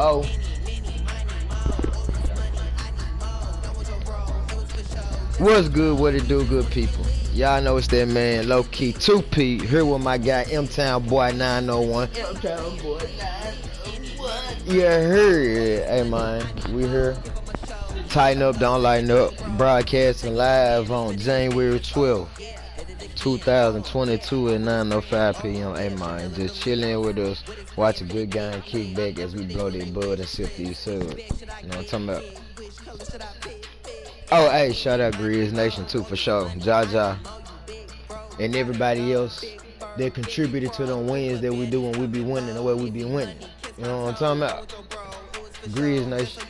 Oh. What's good? What it do, good people? Y'all know it's that man, low key 2P. Here with my guy, M-Town Boy 901. M-Town Boy 901. Yeah, here. Hey, man, we here. Tighten up, don't lighten up. Broadcasting live on January 12th, 2022 at 9:05 p.m. Hey, man, just chilling with us. Watch a good game, kick back as we blow their bud and sip these subs. You know what I'm talking about? Oh, hey, shout out Grizz Nation too for sure. Jaja and everybody else that contributed to the wins that we do when we be winning the way we be winning. You know what I'm talking about? Grizz Nation,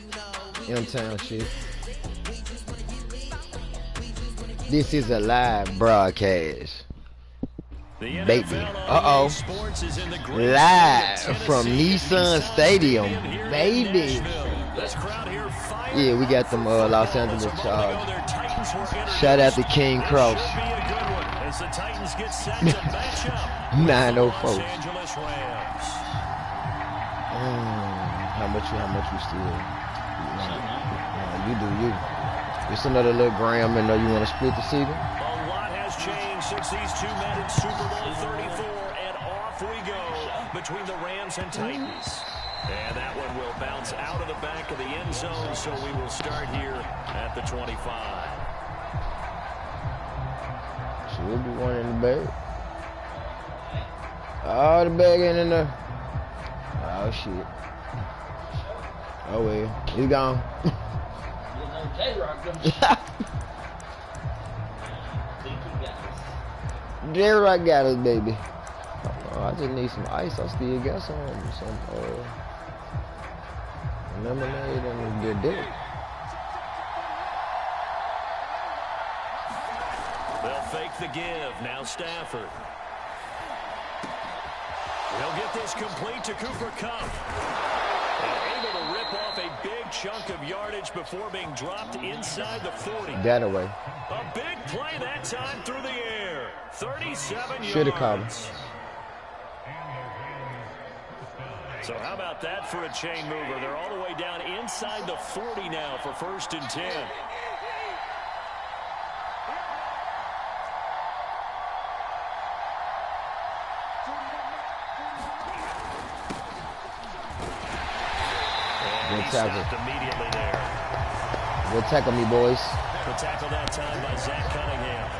M-Town shit. This is a live broadcast. Baby. Uh-oh. Live from Nissan Stadium. Baby. Yeah, we got them Los Angeles Chargers. Shout out to King Cross. 904. How much you still? You do you. It's another little gram and you want to split the season? A lot has changed since these two met in Super Bowl 34, and off we go between the Rams and Titans. And that one will bounce out of the back of the end zone, so we will start here at the 25. Should be one in the bag. Oh, the bag ain't in there. Oh, shit. Oh, well. He's gone. J-Rock got us, baby. Oh, I just need some ice. I still got some lemonade and the dick. They'll fake the give. Now Stafford. He'll get this complete to Cooper Kupp. And able to rip off a big chunk of yardage before being dropped inside the 40. Got away. A big play that time through the air. 37 yards. Should have caught him. So how about that for a chain mover? They're all the way down inside the 40 now for 1st and 10. Good tackle. Immediately there. Good tackle me, boys. The tackle that time by Zach Cunningham.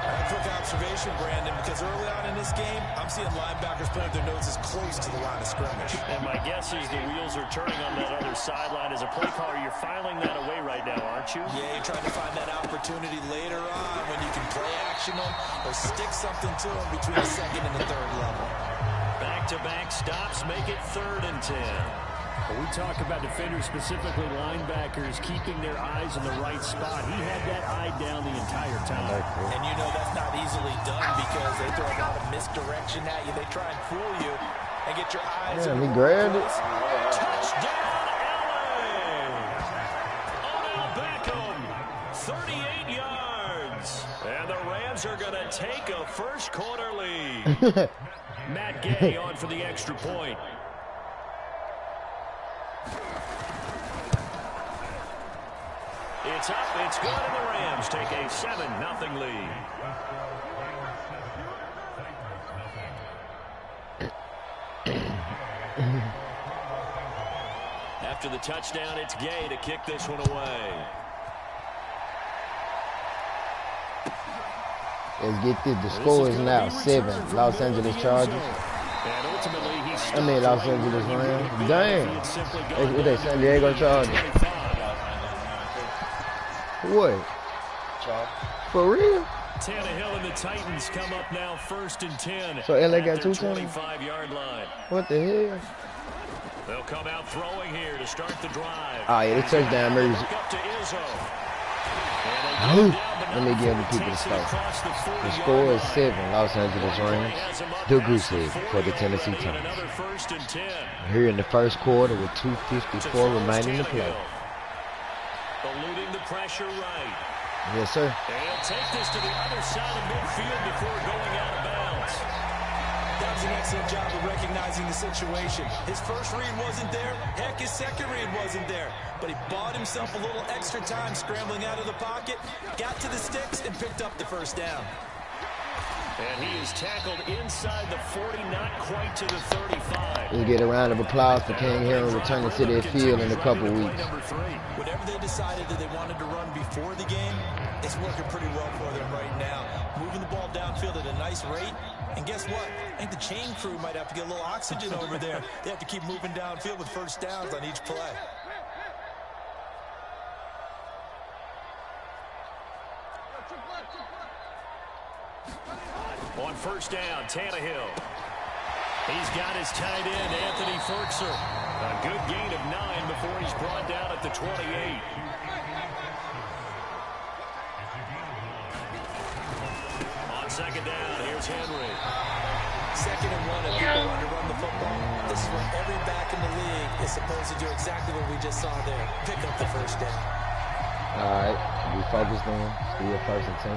A quick observation, Brandon, because early on in this game, I'm seeing linebackers putting their noses close to the line of scrimmage. And my guess is the wheels are turning on that other sideline. As a play caller, you're filing that away right now, aren't you? Yeah, you're trying to find that opportunity later on when you can play action them or stick something to them between the 2nd and the 3rd level. Back-to-back stops make it 3rd and 10. When we talk about defenders, specifically linebackers, keeping their eyes in the right spot. He had that eye down the entire time. And you know that's not easily done because they throw a lot of misdirection at you. They try and fool you and get your eyes. Yeah, he grabbed it. Touchdown, LA! Odell Beckham, 38 yards. And the Rams are going to take a first-quarter lead. Matt Gay on for the extra point. It's up, it's good, and the Rams take a 7-0 lead. After the touchdown, it's Gay to kick this one away. Let's get this. The score is now 7. Los Angeles Chargers. And ultimately, Los Angeles Rams. Damn. What they San Diego Chargers? What? For real? Tannehill and the Titans come up now 1st and 10. So LA got 2 times? 25-yard line. What the hell? They'll come out throwing here to start the drive. Oh, yeah, the touchdown music. Up to Izzo. Let me give the people the score. The score is 7, Los Angeles Rams. The Goose Egg for the Tennessee Titans. Here in the first quarter with 2:54 remaining to play. Eluding the pressure right. Yes, sir. And he'll take this to the other side of midfield before going out of bounds. That does an excellent job of recognizing the situation. His first read wasn't there. Heck, his second read wasn't there. But he bought himself a little extra time scrambling out of the pocket, got to the sticks, and picked up the first down. And he is tackled inside the 40, not quite to the 35. We'll get a round of applause for King Henry returning to their field in a couple weeks. Whatever they decided that they wanted to run before the game, it's working pretty well for them right now. Moving the ball downfield at a nice rate. And guess what? I think the chain crew might have to get a little oxygen over there. They have to keep moving downfield with first downs on each play. On first down, Tannehill. He's got his tight end, Anthony Ferkser. A good gain of 9 before he's brought down at the 28. On second down, here's Henry. 2nd and 1 if people want to run the football. This is where every back in the league is supposed to do exactly what we just saw there. Pick up the first down. All right, we focused on be a first and 10.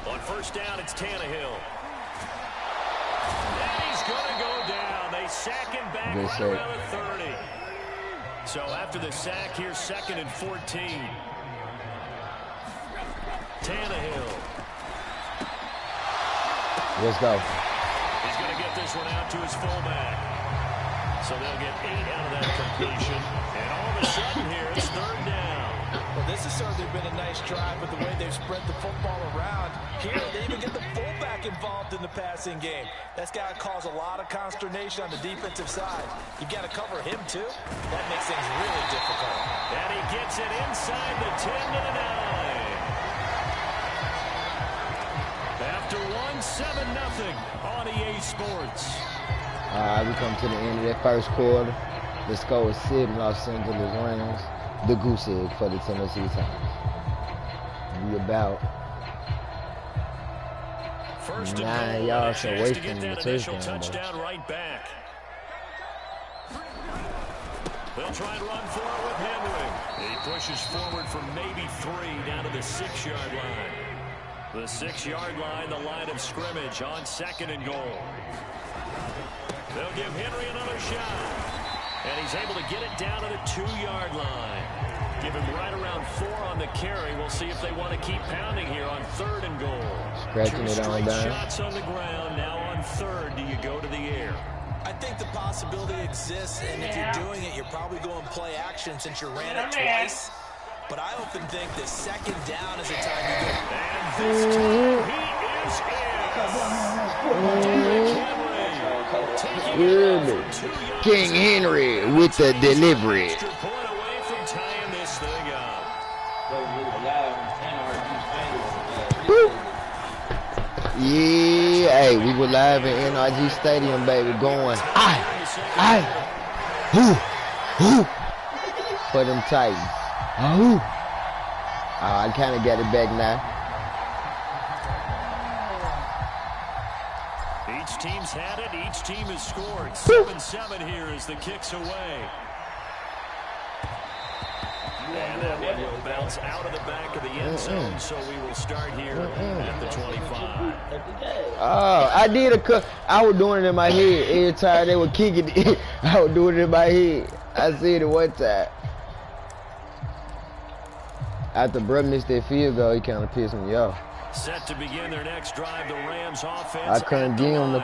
On first down, it's Tannehill. And he's going to go down. They sack him back right around the 30. So after the sack, here's 2nd and 14. Tannehill. Let's go. He's going to get this one out to his fullback. So they'll get 8 out of that completion. And all of a sudden here, it's 3rd down. Well, this has certainly been a nice drive with the way they've spread the football around. Here, they even get the fullback involved in the passing game. That's got to cause a lot of consternation on the defensive side. You've got to cover him, too. That makes things really difficult. And he gets it inside the 10 to the 9. After 7-0 on EA Sports. We come to the end of that first quarter. The score is 7 Los Angeles Rams. The goose egg for the Tennessee Titans. We about 9 yards away from the touchdown. Right back. They'll try and run for it with Henry. He pushes forward from maybe 3 down to the 6-yard line. The 6-yard line, the line of scrimmage on 2nd and goal. They'll give Henry another shot. And he's able to get it down to the 2-yard line. Give him right around 4 on the carry. We'll see if they want to keep pounding here on 3rd and goal. Scratching it on down. Shots on the ground. Now on 3rd, do you go to the air? I think the possibility exists, and if you're doing it, you're probably going play action since you ran it twice. But I often think the 2nd down is the time you go. And this time he is in. Really? King Henry with the delivery. Yeah, hey, we were live in NRG Stadium, baby, going, who, for them Titans. I kind of got it back now. Each team's had it. Each team has scored. 7-7 here as the kick's away. And that one will bounce out of the back of the end zone, so we will start here at the 25. Oh, I did a cut. I was doing it in my head. Every time they were kicking it, I was doing it in my head. I said it one time. After Bruh missed that field goal, he kind of pissed me off. Set to begin their next drive, the Rams offense. I couldn't get on the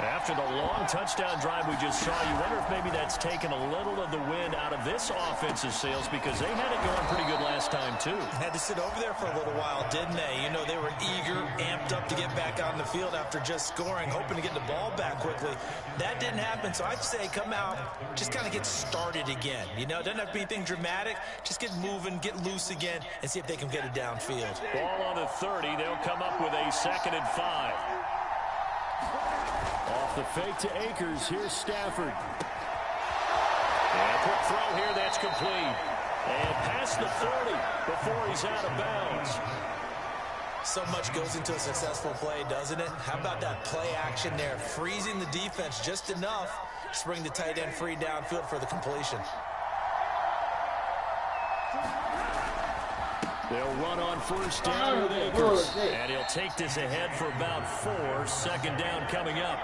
After the long touchdown drive we just saw, you wonder if maybe that's taken a little of the wind out of this offensive sails, because they had it going pretty good last time, too. Had to sit over there for a little while, didn't they? You know, they were eager, amped up to get back out in the field after just scoring, hoping to get the ball back quickly. That didn't happen, so I'd say come out, just kind of get started again. You know, it doesn't have to be anything dramatic. Just get moving, get loose again, and see if they can get it downfield. Ball on the 30. They'll come up with a 2nd and 5. Off the fake to Akers. Here's Stafford. And a quick throw here. That's complete. And past the 40 before he's out of bounds. So much goes into a successful play, doesn't it? How about that play action there? Freezing the defense just enough to bring the tight end free downfield for the completion. They'll run on first down with Akers. And he'll take this ahead for about 4. Second down coming up.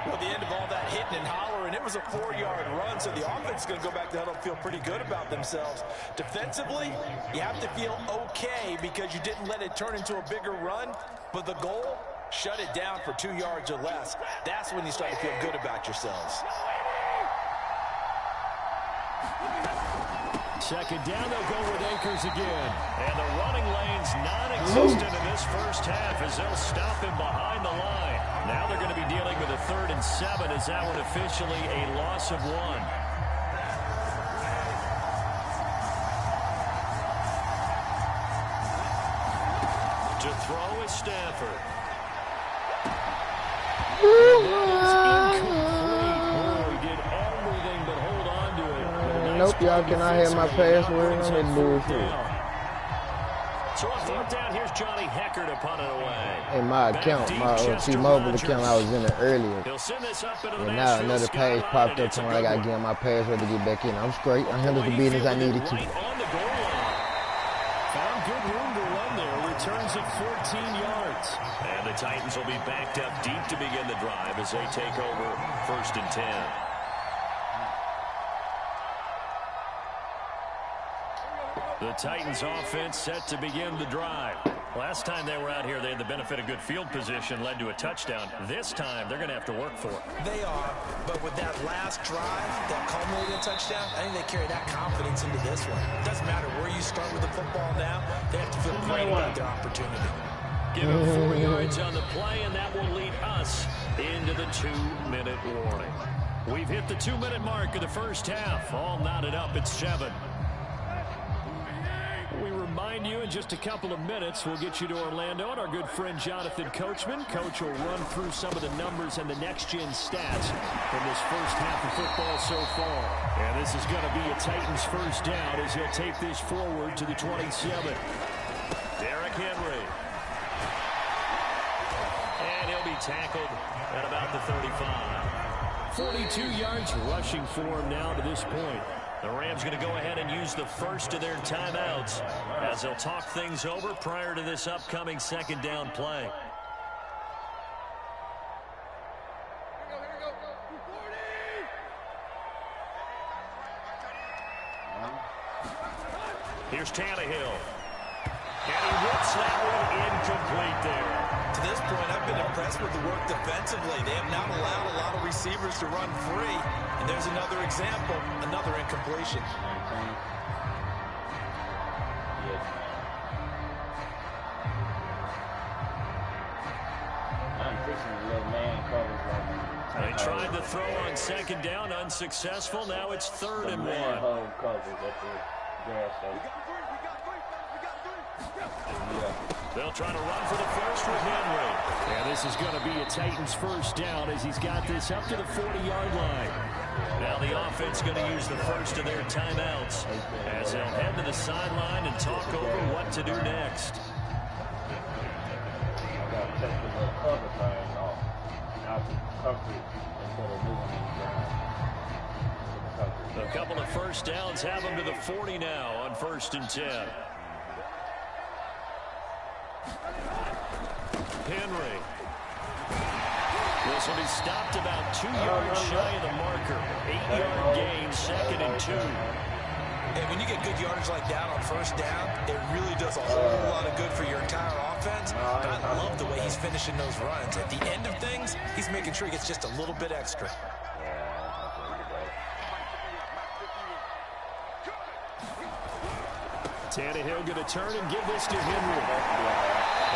Well, the end of all that hitting and hollering, it was a 4-yard run, so the offense is going to go back to huddle and feel pretty good about themselves. Defensively, you have to feel okay because you didn't let it turn into a bigger run, but the goal, shut it down for 2 yards or less. That's when you start to feel good about yourselves. Second down, they'll go with Akers again. And the running lane's non-existent in this first half as they'll stop him behind the line. Now they're going to be dealing with a 3rd and 7 as that one officially a loss of 1. To throw is Stafford. Nope, y'all cannot have my password on that bullshit. So on 4th down, here's Johnny Hecker to punt it away. In my account, my T-Mobile account, I was in it earlier. And now another page popped up saying I got to give my password to get back in. I'm straight. I handled the business I needed to. Found good room to run there. Returns at 14 yards. And the Titans will be backed up deep to begin the drive as they take over 1st and 10. The Titans offense set to begin the drive. Last time they were out here, they had the benefit of good field position, led to a touchdown. This time, they're going to have to work for it. They are, but with that last drive that culminated in a touchdown, I think they carry that confidence into this one. It doesn't matter where you start with the football now. They have to feel great about their opportunity. Give him 4 yards on the play, and that will lead us into the 2-minute warning. We've hit the 2-minute mark of the first half. All knotted up at 7. We remind you in just a couple of minutes, we'll get you to Orlando and our good friend Jonathan Coachman. Coach will run through some of the numbers and the next-gen stats from this first half of football so far. And this is going to be a Titans first down as he'll take this forward to the 27. Derrick Henry. And he'll be tackled at about the 35. 42 yards rushing for him now to this point. The Rams going to go ahead and use the first of their timeouts as they'll talk things over prior to this upcoming second down play. Here's Tannehill. And he whips that one incomplete there. To this point, I've been impressed with the work defensively. They have not allowed a lot of receivers to run free. And there's another example, another incompletion. They tried to throw on second down, unsuccessful. Now it's 3rd and 1. They'll try to run for the first with Henry. And this is going to be a Titans first down as he's got this up to the 40-yard line. Now the offense going to use the first of their timeouts as they'll head to the sideline and talk over what to do next. A couple of first downs have them to the 40 now on 1st and 10. Henry. This will be stopped about 2 yards shy of the marker. 8-yard gain, 2nd and 2. And when you get good yardage like that on first down, it really does a whole lot of good for your entire offense. I love the way he's finishing those runs. At the end of things, he's making sure he gets just a little bit extra. Tannehill going to turn and give this to Henry.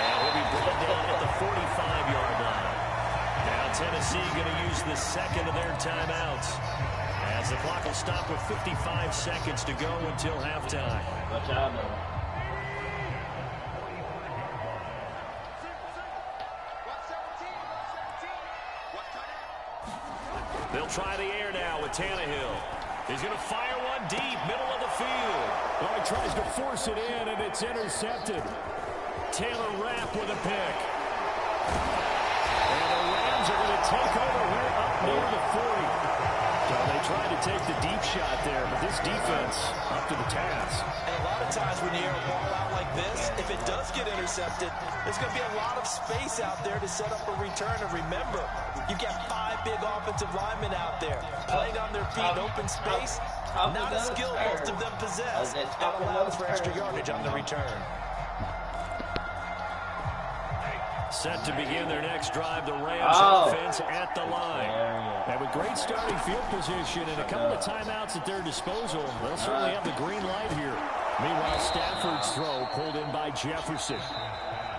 And he'll be brought down at the 45-yard line. Now Tennessee going to use the second of their timeouts as the clock will stop with 55 seconds to go until halftime. They'll try the air now with Tannehill. He's going to fire one deep, middle of the field. Well, he tries to force it in, and it's intercepted. Taylor Rapp with a pick. And the Rams are going to take over here up near the 40. Well, they tried to take the deep shot there, but this defense up to the task. And a lot of times when you air a ball out like this, if it does get intercepted, there's going to be a lot of space out there to set up a return. And remember, you've got 5 big offensive linemen out there playing on their feet in open space. Not a skill most of them possess. That allows for extra yardage on the return. Set to begin their next drive, the Rams offense at the line. And with great starting field position and a couple of timeouts at their disposal, they'll certainly have the green light here. Meanwhile, Stafford's throw pulled in by Jefferson.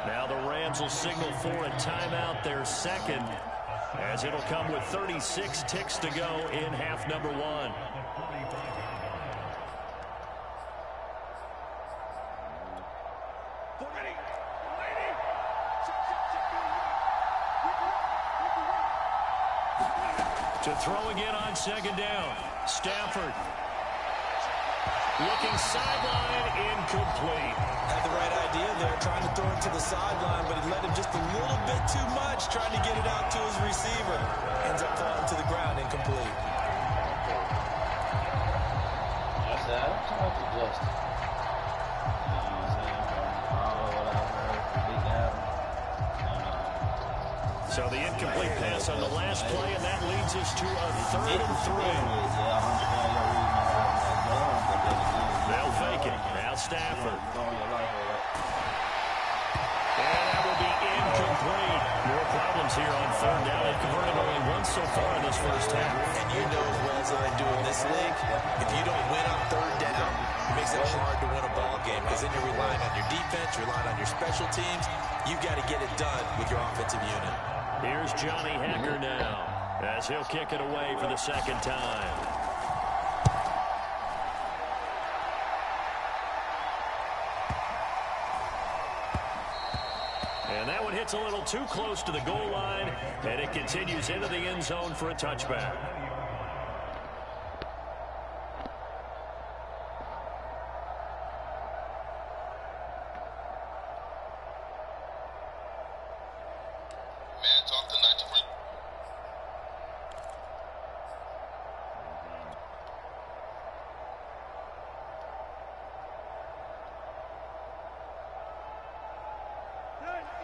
Now the Rams will signal for a timeout, their second, as it'll come with 36 ticks to go in half number 1. To throw again on second down. Stafford. Looking sideline, incomplete. Had the right idea there, trying to throw it to the sideline, but he led him just a little bit too much, trying to get it out to his receiver. Ends up falling to the ground, incomplete. I said, I don't try to adjust. You know what I'm saying? From all of what I've heard from Big Al. So the incomplete pass on the last play, and that leads us to a 3rd and 3. They'll fake it. Now Stafford. And that will be incomplete. More problems here on 3rd down. They've converted only once so far in this first half. And you know as well as I do in this league, if you don't win on 3rd down, it makes it hard to win a ball game because then you're relying on your defense, you're relying on your special teams. You've got to get it done with your offensive unit. Here's Johnny Hacker now as he'll kick it away for the second time. And that one hits a little too close to the goal line, and it continues into the end zone for a touchback.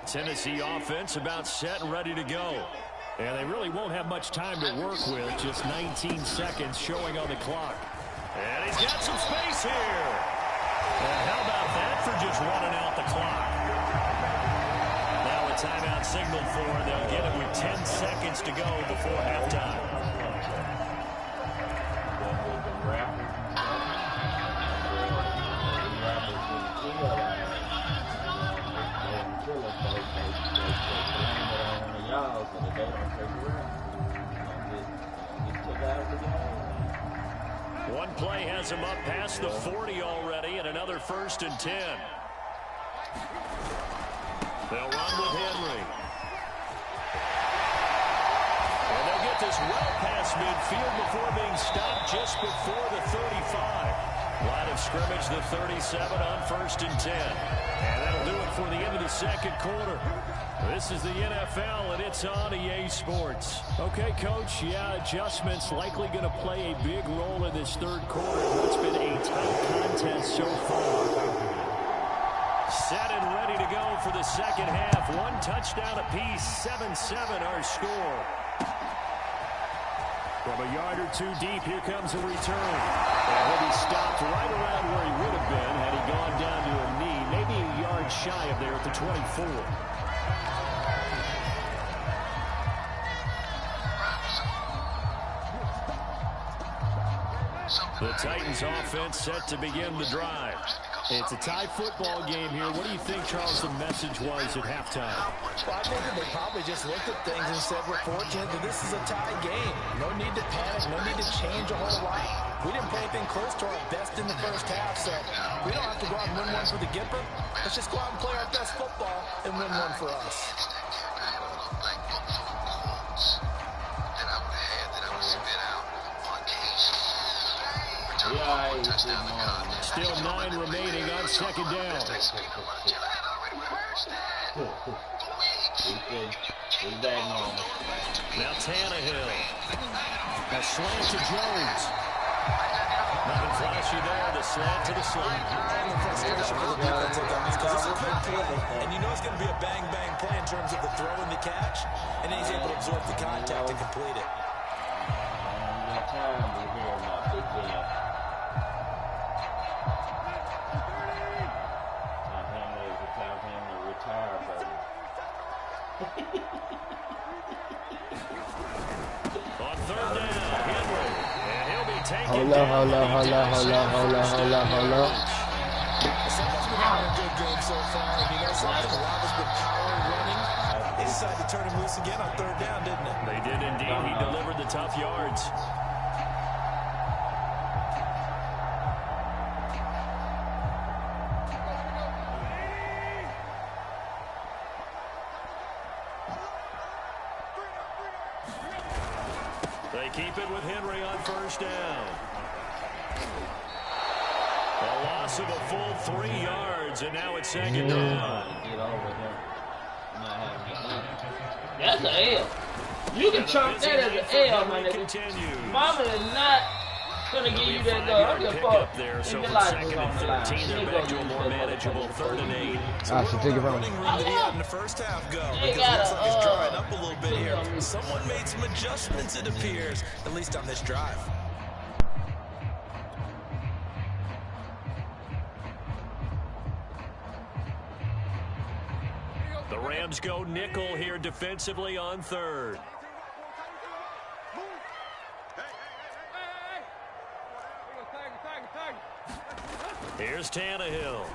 Tennessee offense about set and ready to go. And they really won't have much time to work with. Just 19 seconds showing on the clock. And he's got some space here. And how about that for just running out the clock? Now a timeout signal for. They'll get it with 10 seconds to go before halftime. One play has him up past the 40 already, and another 1st and 10. They'll run with Henry. And they'll get this well past midfield before being stopped just before the 35. Line of scrimmage, the 37 on 1st and 10. And that'll do it for the end of the second quarter. This is the NFL, and it's on EA Sports. Okay, Coach, yeah, adjustments likely going to play a big role in this third quarter. It's been a tight contest so far. Set and ready to go for the second half. One touchdown apiece, 7-7 our score. From a yard or two deep, here comes a return. And he'll be stopped right around where he would have been had he gone down to a knee, maybe a yard shy of there at the 24. The Titans offense set to begin the drive. It's a tie football game here. What do you think, Charles, the message was at halftime? Well, I think that they probably just looked at things and said, we're fortunate that this is a tie game. No need to panic, no need to change a whole lot. We didn't play anything close to our best in the first half, so we don't have to go out and win one for the Gipper. Let's just go out and play our best football and win one for us. Still 9 remaining on second down. He's back normal. Now Tannehill. A slant to Jones. Nothing flashy there. The slant to the slot. And the frustration for the defensive guys because it's a quick play. And you know it's going to be a bang-bang play in terms of the throw and the catch. And then he's able to absorb the contact and complete it. Time to hear about Big Ben. Time for him to retire, baby. On third down, Henry. And he'll be taken Hold down. up. Someone's been having a good game so far. And you know something? A lot has been power and running. They decided to turn him loose again on third down, didn't it? They did indeed. He delivered the tough yards. They keep it with Henry on first down. A loss of a full 3 yards, and now it's second down. Get over him. Not having it. That's an L. You can chunk that as an L, my nigga. Continues. Mama is not gonna give you that though. I'm just fuck. There, so The from life second is on and the line. 13, they're back to a more manageable 3rd and 8. So take it from running room that he had in the first half go They because it looks like it's gotta, drying up a little bit here. Someone made some adjustments, it appears, at least on this drive. The Rams go nickel here defensively on 3rd. Here's Tannehill.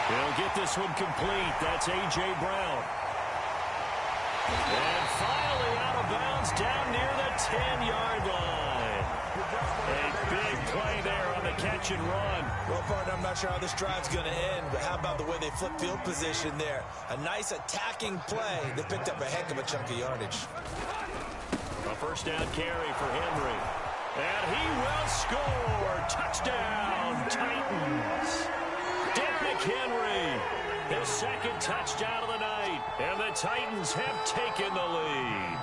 He'll get this one complete. That's A.J. Brown. And finally out of bounds down near the 10-yard line. A big play there on the catch and run. Well, partner, I'm not sure how this drive's going to end, but how about the way they flip field position there? A nice attacking play. They picked up a heck of a chunk of yardage. A first down carry for Henry. And he will score. Touchdown, Titans. Derrick Henry, his 2nd touchdown of the night. And the Titans have taken the lead.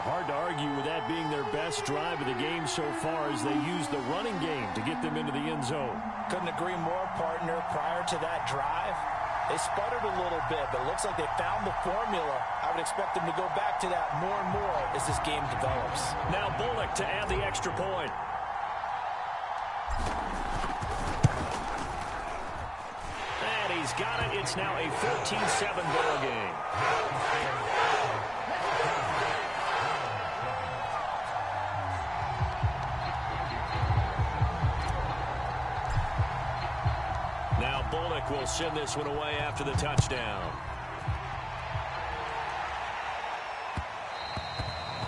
Hard to argue with that being their best drive of the game so far as they use the running game to get them into the end zone. Couldn't agree more, partner. Prior to that drive, they sputtered a little bit, but it looks like they found the formula. I would expect them to go back to that more and more as this game develops. Now Bullock to add the extra point. And he's got it. It's now a 14-7 ball game. Now Bullock will send this one away after the touchdown.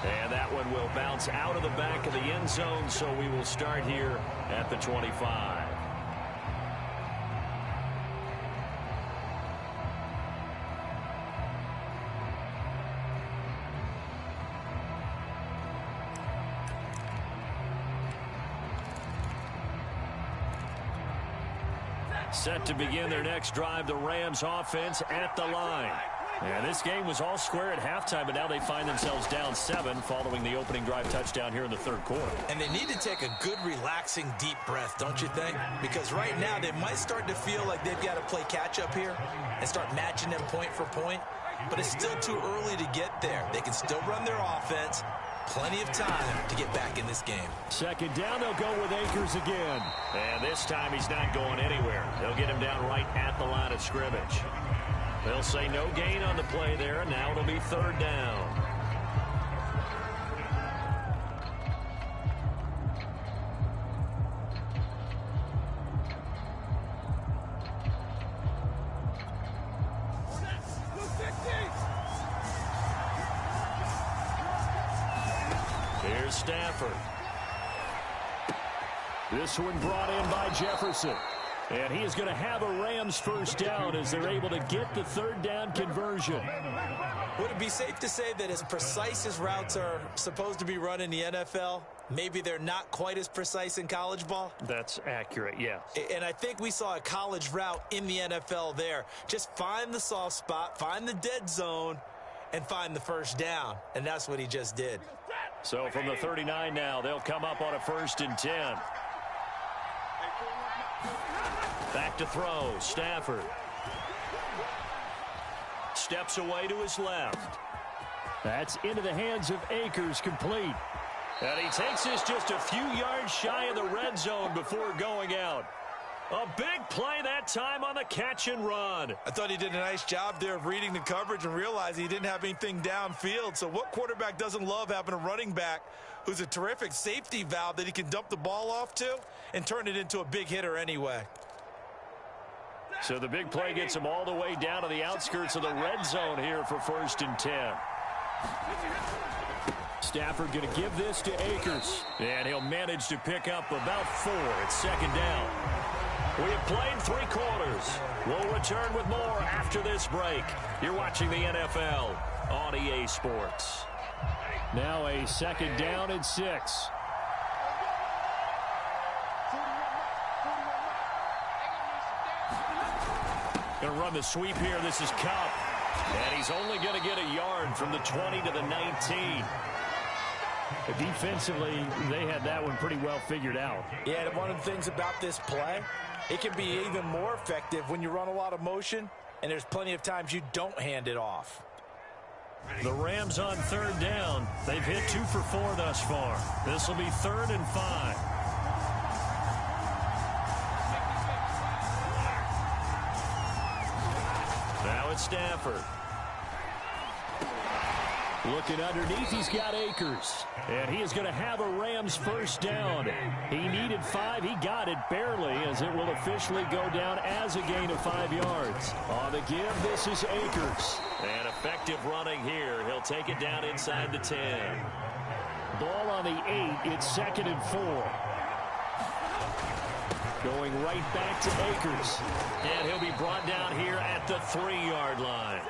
And that one will bounce out of the back of the end zone, so we will start here at the 25. Set to begin their next drive, the Rams offense at the line. And this game was all square at halftime, but now they find themselves down 7 following the opening drive touchdown here in the 3rd quarter. And they need to take a good, relaxing, deep breath, don't you think? Because right now they might start to feel like they've got to play catch-up here and start matching them point for point. But it's still too early to get there. They can still run their offense. Plenty of time to get back in this game. 2nd down, they'll go with Akers again. And this time he's not going anywhere. They'll get him down right at the line of scrimmage. They'll say no gain on the play there, and now it'll be 3rd down. Here's Stafford. This one brought in by Jefferson. And he is going to have a Rams first down as they're able to get the 3rd down conversion. Would it be safe to say that as precise as routes are supposed to be run in the NFL, maybe they're not quite as precise in college ball? That's accurate, yeah. And I think we saw a college route in the NFL there. Just find the soft spot, find the dead zone, and find the first down. And that's what he just did. So from the 39 now, they'll come up on a 1st and 10. Back to throw, Stafford. Steps away to his left. That's into the hands of Akers, complete. And he takes this just a few yards shy of the red zone before going out. A big play that time on the catch and run. I thought he did a nice job there of reading the coverage and realizing he didn't have anything downfield. So what quarterback doesn't love having a running back who's a terrific safety valve that he can dump the ball off to and turn it into a big hitter anyway? So the big play gets him all the way down to the outskirts of the red zone here for 1st and 10. Stafford going to give this to Akers. And he'll manage to pick up about 4 at 2nd down. We have played 3 quarters. We'll return with more after this break. You're watching the NFL on EA Sports. Now a 2nd down and 6. Going to run the sweep here. This is Cup. And he's only going to get a yard from the 20 to the 19. Defensively, they had that one pretty well figured out. Yeah, and one of the things about this play, it can be even more effective when you run a lot of motion, and there's plenty of times you don't hand it off. The Rams on 3rd down. They've hit 2 for 4 thus far. This will be 3rd and 5. Now it's Stafford. Looking underneath, he's got Akers. And he is going to have a Rams 1st down. He needed 5. He got it barely, as it will officially go down as a gain of 5 yards. On the give, this is Akers. And effective running here. He'll take it down inside the 10. Ball on the 8. It's 2nd and 4. Going right back to Akers. And he'll be brought down here at the 3-yard line.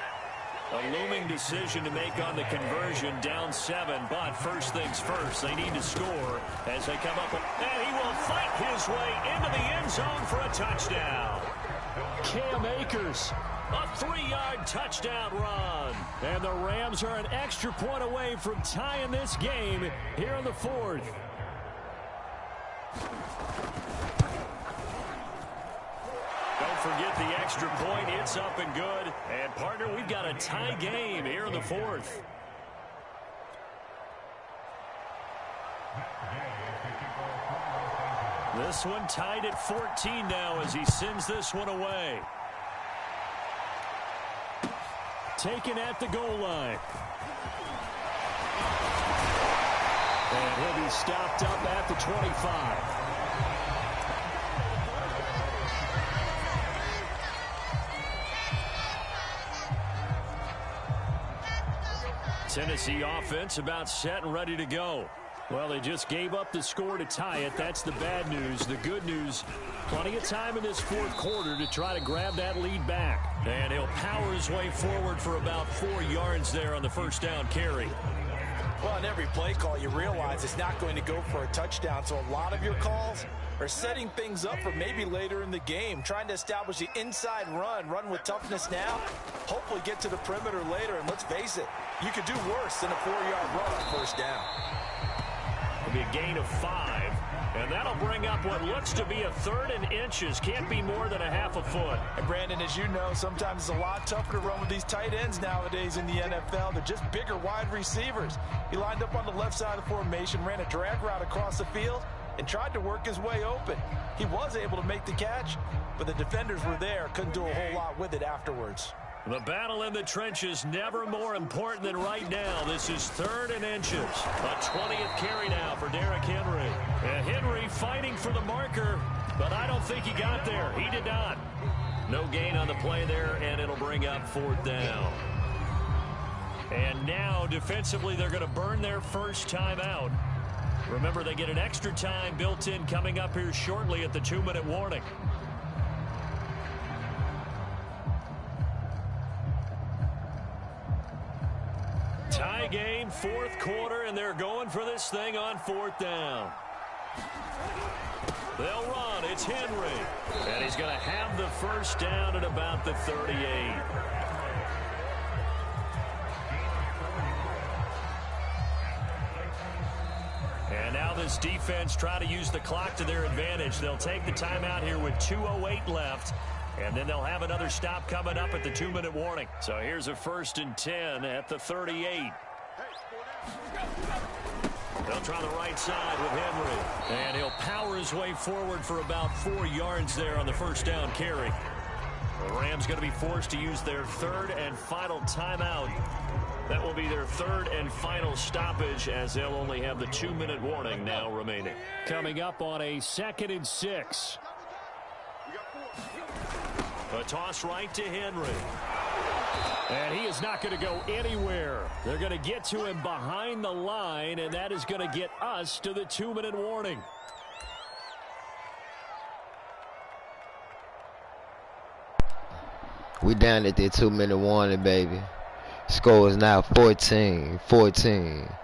A looming decision to make on the conversion, down 7. But first things first, they need to score as they come up. And he will fight his way into the end zone for a touchdown. Cam Akers. A 3-yard touchdown run. And the Rams are an extra point away from tying this game here in the 4th. Don't forget the extra point. It's up and good. And, partner, we've got a tie game here in the 4th. This one tied at 14 now as he sends this one away. Taken at the goal line. And he'll be stopped up at the 25. Tennessee offense about set and ready to go. Well, they just gave up the score to tie it. That's the bad news. The good news, plenty of time in this 4th quarter to try to grab that lead back. And he'll power his way forward for about 4 yards there on the 1st down carry. Well, in every play call, you realize it's not going to go for a touchdown. So a lot of your calls are setting things up for maybe later in the game, trying to establish the inside run with toughness now, hopefully get to the perimeter later. And let's face it, you could do worse than a 4-yard run on 1st down. It'll be a gain of 5. And that'll bring up what looks to be a 3rd and inches. Can't be more than a half a foot. And Brandon, as you know, sometimes it's a lot tougher to run with these tight ends nowadays in the NFL. They're just bigger wide receivers. He lined up on the left side of the formation, ran a drag route across the field, and tried to work his way open. He was able to make the catch, but the defenders were there, couldn't do a whole lot with it afterwards. The battle in the trenches never more important than right now. This is 3rd and inches. A 20th carry now for Derrick Henry. And Henry fighting for the marker, but I don't think he got there. He did not. No gain on the play there, and it'll bring up 4th down. And now, defensively, they're going to burn their first time out. Remember, they get an extra time built in coming up here shortly at the 2-minute warning. Tie game, fourth quarter, and they're going for this thing on fourth down. They'll run. It's Henry. And he's going to have the first down at about the 38. And now this defense try to use the clock to their advantage. They'll take the timeout here with 2:08 left. And then they'll have another stop coming up at the 2-minute warning. So here's a 1st and 10 at the 38. They'll try the right side with Henry. And he'll power his way forward for about 4 yards there on the first down carry. The Rams going to be forced to use their 3rd and final timeout. That will be their 3rd and final stoppage, as they'll only have the 2-minute warning now remaining. Coming up on a 2nd and 6. A toss right to Henry. And he is not going to go anywhere. They're going to get to him behind the line, and that is going to get us to the 2-minute warning. We down at the 2-minute warning, baby. Score is now 14-14.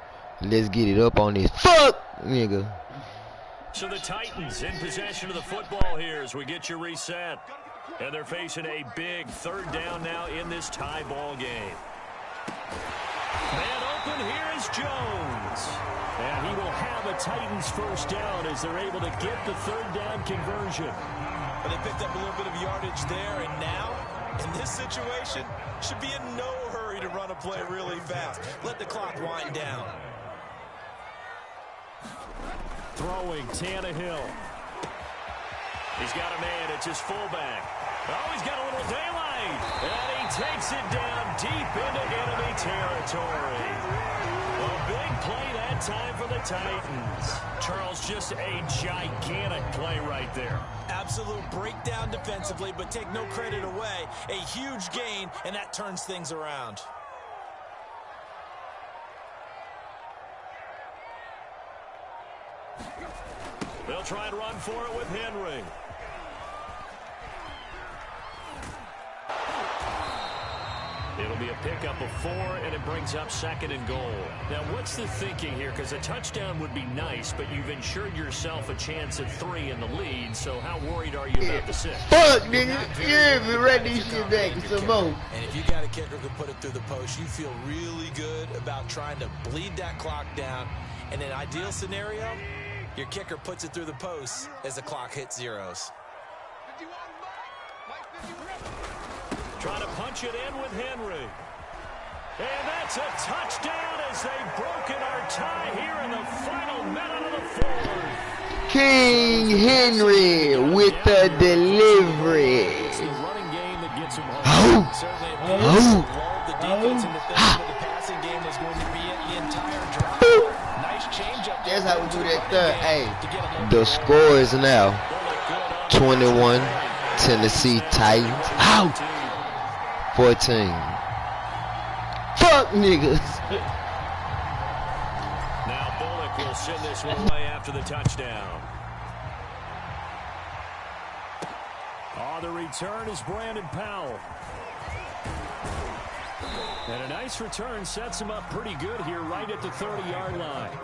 Let's get it up on this. Fuck, nigga. So the Titans in possession of the football here as we get you reset. And they're facing a big 3rd down now in this tie ball game. Man open, here is Jones. And he will have a Titans first down as they're able to get the 3rd down conversion. But they picked up a little bit of yardage there, and now, in this situation, should be in no hurry to run a play really fast. Let the clock wind down. Throwing Tannehill. He's got a man. It's his fullback. Oh, he's got a little daylight. And he takes it down deep into enemy territory. A big play that time for the Titans. Charles, just a gigantic play right there. Absolute breakdown defensively, but take no credit away. A huge gain, and that turns things around. They'll try and run for it with Henry. It'll be a pickup of 4, and it brings up 2nd and goal. Now, what's the thinking here? Because a touchdown would be nice, but you've ensured yourself a chance at 3 in the lead, so how worried are you about the 6? Fuck, nigga. Yeah, we run this shit back some more. And if you got a kicker who can put it through the post, you feel really good about trying to bleed that clock down. In an ideal scenario, your kicker puts it through the post as the clock hits zeros. Trying to punch it in with Henry. And that's a touchdown as they've broken our tie here in the final minute of the 4th. King Henry with the delivery. It's the running game that gets him home. Certainly the defense in the passing game was going to be the entire drive. Nice changeup. That's how we do that third. Hey, the score is now 21 Tennessee Titans. Out. 14. Fuck niggas. Now Bullock will send this one away after the touchdown. On the return is Brandon Powell. And a nice return sets him up pretty good here right at the 30-yard line.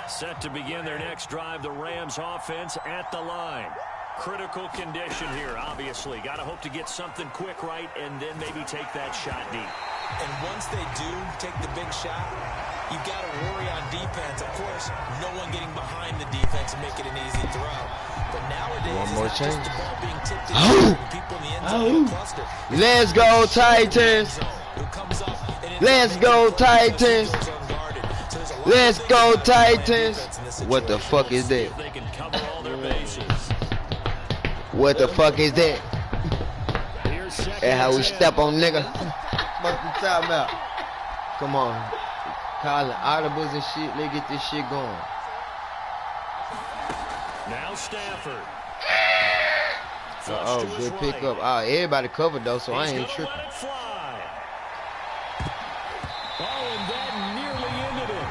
Set to begin their next drive, the Rams offense at the line. Critical condition here, obviously. Got to hope to get something quick right and then maybe take that shot deep. And once they do take the big shot, you've got to worry on defense. Of course, no one getting behind the defense and make it an easy throw. But nowadays, one more it's not change. just the ball being tipped in, people in the end zone cluster. Let's go Titans. Let's go Titans. Let's go Titans. What the fuck is that? They can cover all their bases. What the fuck is that? And how we step on nigga. Fuck you talking about? Come on. Calling audibles and shit. Let's get this shit going. Now Stafford. Oh, good pickup. Everybody covered though, so I ain't tripping. Let it fly. Oh, and that nearly ended it.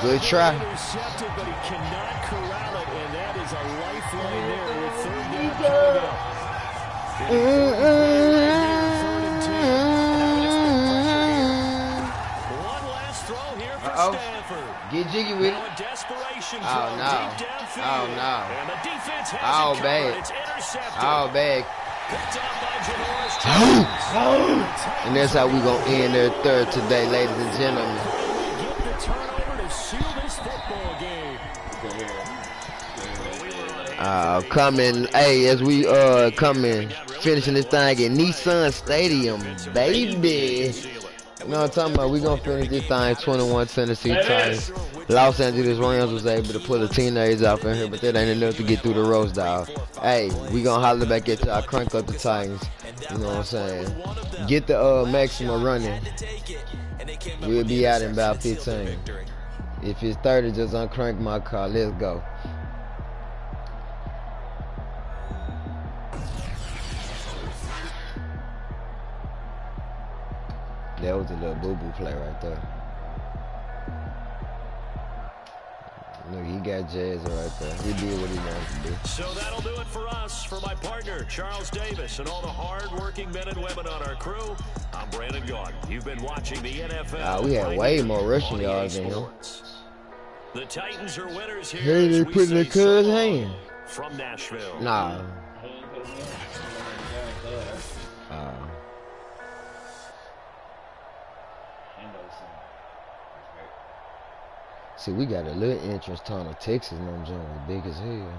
Good try. Intercepted, but he cannot corral it, and that is a lifeline there with third down coming up. One last throw here for Stanford. Get jiggy with it. Now a desperation Oh, throw no. deep downfield. Oh, no. And the defense has Oh, it covered. bad. It's intercepted. Oh, bad. Picked up by Janoris Jones. And that's how we gonna end their third today, ladies and gentlemen. Get the turnover to seal this football game. Coming, hey, as we coming, finishing this thing at Nissan Stadium, baby. You know what I'm talking about? We gonna finish this thing 21 Tennessee Titans. Los Angeles Rams was able to pull the teenagers off in here, but that ain't enough to get through the roast, dog. Hey, we gonna holler back at y'all, crank up the Titans. You know what I'm saying? Get the Maxima running. We'll be out in about 15. If it's 30, just uncrank my car. Let's go. That was a little boo-boo play right there. Look, he got Jazz right there. He did what he wanted to do. So that'll do it for us. For my partner, Charles Davis, and all the hard-working men and women on our crew, I'm Brandon Gaudin. You've been watching the NFL. We had way more rushing yards than him. The Titans are winners here. Hey, they put in the cuz hand. From Nashville. Nah. See, we got a little entrance tunnel. Texas, and them joints big as hell.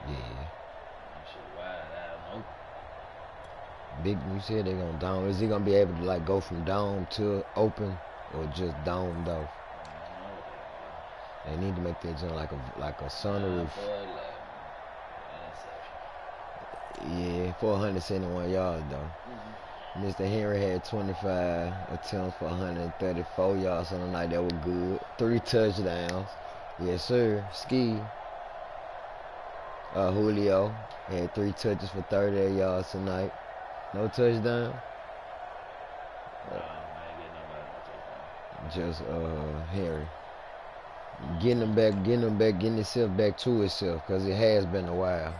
Yeah. Big. You said they gonna dome. Is he gonna be able to like go from dome to open, or just domed off? They need to make that joint like a sunroof. Yeah, 471 yards though. Mr. Henry had 25 attempts for 134 yards on the night. That was good. 3 touchdowns. Yes, sir. Ski. Julio had 3 touches for 38 yards tonight. No touchdown. Just Henry. Getting himself back to himself, because it has been a while.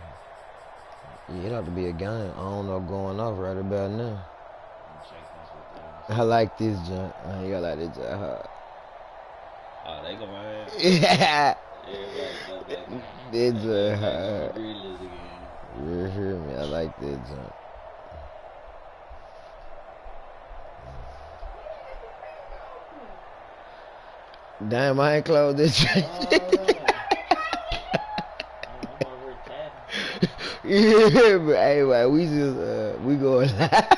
Yeah, it ought to be a game. I don't know going off right about now. I like this joint. I like this joint. Oh, they go right Yeah. here. It's you hear me? I like this joint. Damn, I ain't closed this joint. Yeah, but anyway, we going live.